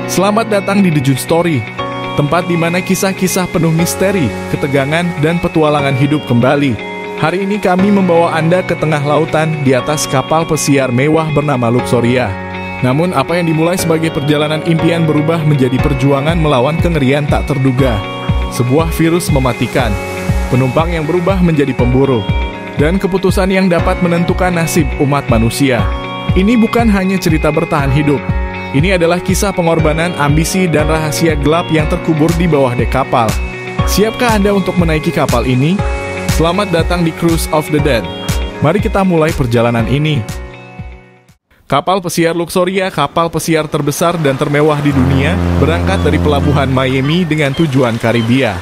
Selamat datang di The Jun Story, tempat di mana kisah-kisah penuh misteri, ketegangan, dan petualangan hidup kembali. Hari ini kami membawa Anda ke tengah lautan di atas kapal pesiar mewah bernama Luxoria. Namun apa yang dimulai sebagai perjalanan impian berubah menjadi perjuangan melawan kengerian tak terduga. Sebuah virus mematikan, penumpang yang berubah menjadi pemburu, dan keputusan yang dapat menentukan nasib umat manusia. Ini bukan hanya cerita bertahan hidup. Ini adalah kisah pengorbanan, ambisi, dan rahasia gelap yang terkubur di bawah dek kapal. Siapkah Anda untuk menaiki kapal ini? Selamat datang di Cruise of the Dead. Mari kita mulai perjalanan ini. Kapal pesiar Luxoria, kapal pesiar terbesar dan termewah di dunia, berangkat dari pelabuhan Miami dengan tujuan Karibia.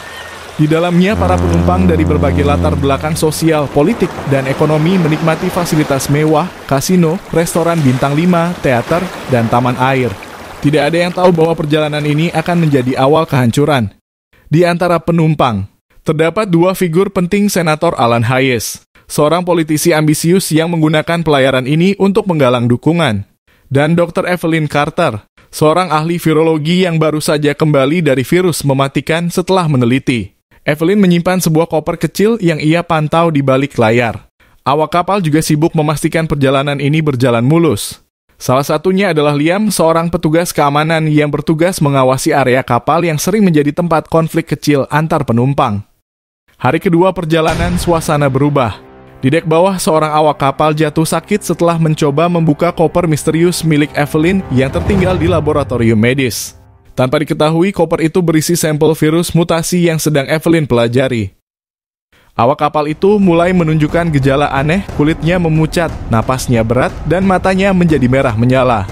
Di dalamnya, para penumpang dari berbagai latar belakang sosial, politik, dan ekonomi menikmati fasilitas mewah, kasino, restoran bintang 5, teater, dan taman air. Tidak ada yang tahu bahwa perjalanan ini akan menjadi awal kehancuran. Di antara penumpang, terdapat dua figur penting: Senator Alan Hayes, seorang politisi ambisius yang menggunakan pelayaran ini untuk menggalang dukungan, dan Dr. Evelyn Carter, seorang ahli virologi yang baru saja kembali dari virus mematikan setelah meneliti. Evelyn menyimpan sebuah koper kecil yang ia pantau di balik layar. Awak kapal juga sibuk memastikan perjalanan ini berjalan mulus. Salah satunya adalah Liam, seorang petugas keamanan yang bertugas mengawasi area kapal yang sering menjadi tempat konflik kecil antar penumpang. Hari kedua perjalanan, suasana berubah. Di dek bawah, seorang awak kapal jatuh sakit setelah mencoba membuka koper misterius milik Evelyn yang tertinggal di laboratorium medis. Tanpa diketahui, koper itu berisi sampel virus mutasi yang sedang Evelyn pelajari. Awak kapal itu mulai menunjukkan gejala aneh, kulitnya memucat, napasnya berat, dan matanya menjadi merah menyala.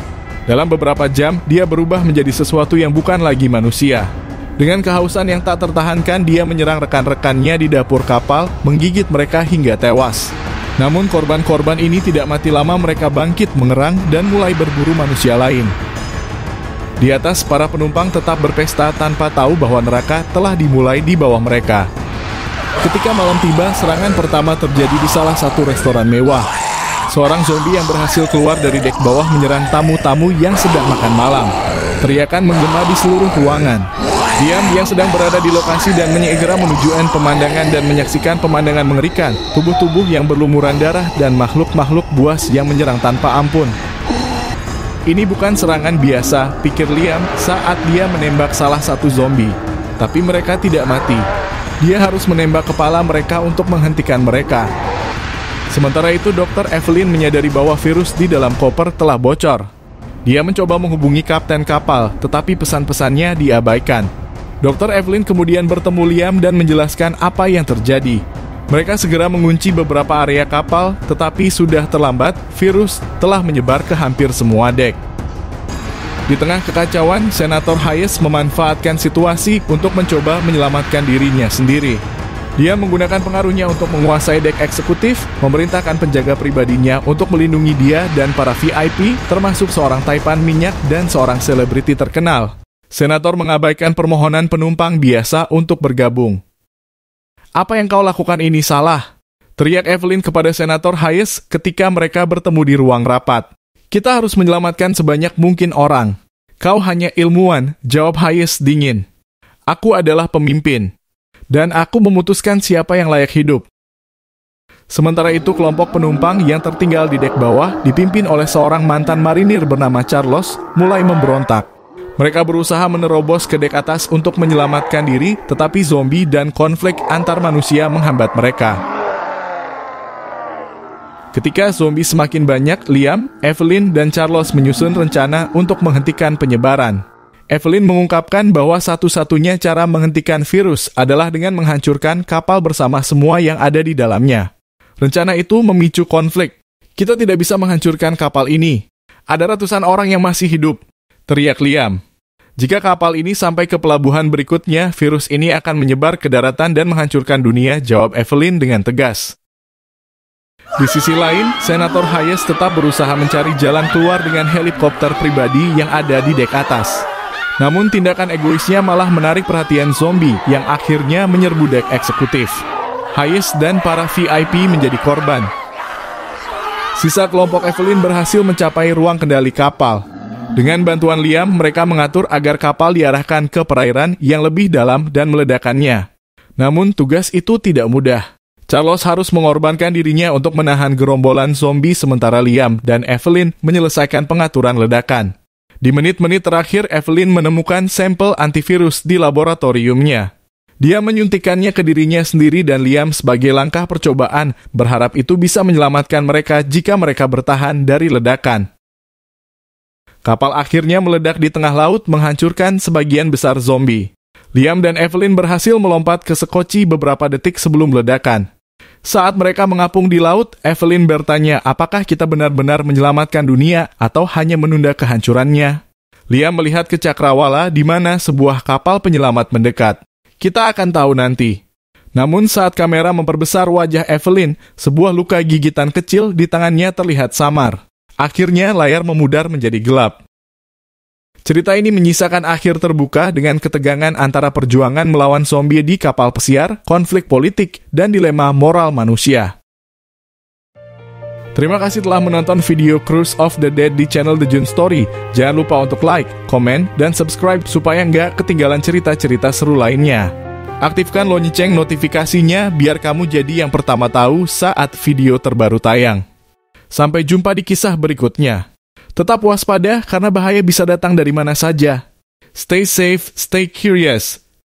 Dalam beberapa jam, dia berubah menjadi sesuatu yang bukan lagi manusia. Dengan kehausan yang tak tertahankan, dia menyerang rekan-rekannya di dapur kapal, menggigit mereka hingga tewas. Namun korban-korban ini tidak mati lama, mereka bangkit mengerang dan mulai berburu manusia lain. Di atas, para penumpang tetap berpesta tanpa tahu bahwa neraka telah dimulai di bawah mereka. Ketika malam tiba, serangan pertama terjadi di salah satu restoran mewah. Seorang zombie yang berhasil keluar dari dek bawah menyerang tamu-tamu yang sedang makan malam. Teriakan menggema di seluruh ruangan. Liam yang sedang berada di lokasi dan menyegera menuju pemandangan dan menyaksikan pemandangan mengerikan, tubuh-tubuh yang berlumuran darah dan makhluk-makhluk buas yang menyerang tanpa ampun. Ini bukan serangan biasa, pikir Liam saat dia menembak salah satu zombie. Tapi mereka tidak mati. Dia harus menembak kepala mereka untuk menghentikan mereka. Sementara itu, Dr. Evelyn menyadari bahwa virus di dalam koper telah bocor. Dia mencoba menghubungi kapten kapal, tetapi pesan-pesannya diabaikan. Dr. Evelyn kemudian bertemu Liam dan menjelaskan apa yang terjadi. Mereka segera mengunci beberapa area kapal, tetapi sudah terlambat, virus telah menyebar ke hampir semua dek. Di tengah kekacauan, Senator Hayes memanfaatkan situasi untuk mencoba menyelamatkan dirinya sendiri. Dia menggunakan pengaruhnya untuk menguasai dek eksekutif, memerintahkan penjaga pribadinya untuk melindungi dia dan para VIP, termasuk seorang taipan minyak dan seorang selebriti terkenal. Senator mengabaikan permohonan penumpang biasa untuk bergabung. "Apa yang kau lakukan ini salah," teriak Evelyn kepada Senator Hayes ketika mereka bertemu di ruang rapat. "Kita harus menyelamatkan sebanyak mungkin orang." "Kau hanya ilmuwan," jawab Hayes dingin. "Aku adalah pemimpin, dan aku memutuskan siapa yang layak hidup." Sementara itu, kelompok penumpang yang tertinggal di dek bawah, dipimpin oleh seorang mantan marinir bernama Charles, mulai memberontak. Mereka berusaha menerobos ke dek atas untuk menyelamatkan diri, tetapi zombie dan konflik antar manusia menghambat mereka. Ketika zombie semakin banyak, Liam, Evelyn, dan Charles menyusun rencana untuk menghentikan penyebaran. Evelyn mengungkapkan bahwa satu-satunya cara menghentikan virus adalah dengan menghancurkan kapal bersama semua yang ada di dalamnya. Rencana itu memicu konflik. "Kita tidak bisa menghancurkan kapal ini. Ada ratusan orang yang masih hidup," teriak Liam. "Jika kapal ini sampai ke pelabuhan berikutnya, virus ini akan menyebar ke daratan dan menghancurkan dunia," jawab Evelyn dengan tegas. Di sisi lain, Senator Hayes tetap berusaha mencari jalan keluar dengan helikopter pribadi yang ada di dek atas. Namun tindakan egoisnya malah menarik perhatian zombie yang akhirnya menyerbu dek eksekutif. Hayes dan para VIP menjadi korban. Sisa kelompok Evelyn berhasil mencapai ruang kendali kapal. Dengan bantuan Liam, mereka mengatur agar kapal diarahkan ke perairan yang lebih dalam dan meledakannya. Namun, tugas itu tidak mudah. Charles harus mengorbankan dirinya untuk menahan gerombolan zombie sementara Liam dan Evelyn menyelesaikan pengaturan ledakan. Di menit-menit terakhir, Evelyn menemukan sampel antivirus di laboratoriumnya. Dia menyuntikannya ke dirinya sendiri dan Liam sebagai langkah percobaan, berharap itu bisa menyelamatkan mereka jika mereka bertahan dari ledakan. Kapal akhirnya meledak di tengah laut, menghancurkan sebagian besar zombie. Liam dan Evelyn berhasil melompat ke sekoci beberapa detik sebelum ledakan. Saat mereka mengapung di laut, Evelyn bertanya apakah kita benar-benar menyelamatkan dunia atau hanya menunda kehancurannya. Liam melihat ke cakrawala di mana sebuah kapal penyelamat mendekat. Kita akan tahu nanti. Namun saat kamera memperbesar wajah Evelyn, sebuah luka gigitan kecil di tangannya terlihat samar. Akhirnya layar memudar menjadi gelap. Cerita ini menyisakan akhir terbuka dengan ketegangan antara perjuangan melawan zombie di kapal pesiar, konflik politik, dan dilema moral manusia. Terima kasih telah menonton video Cruise of the Dead di channel The June Story. Jangan lupa untuk like, komen, dan subscribe supaya nggak ketinggalan cerita-cerita seru lainnya. Aktifkan lonceng notifikasinya biar kamu jadi yang pertama tahu saat video terbaru tayang. Sampai jumpa di kisah berikutnya. Tetap waspada karena bahaya bisa datang dari mana saja. Stay safe, stay curious.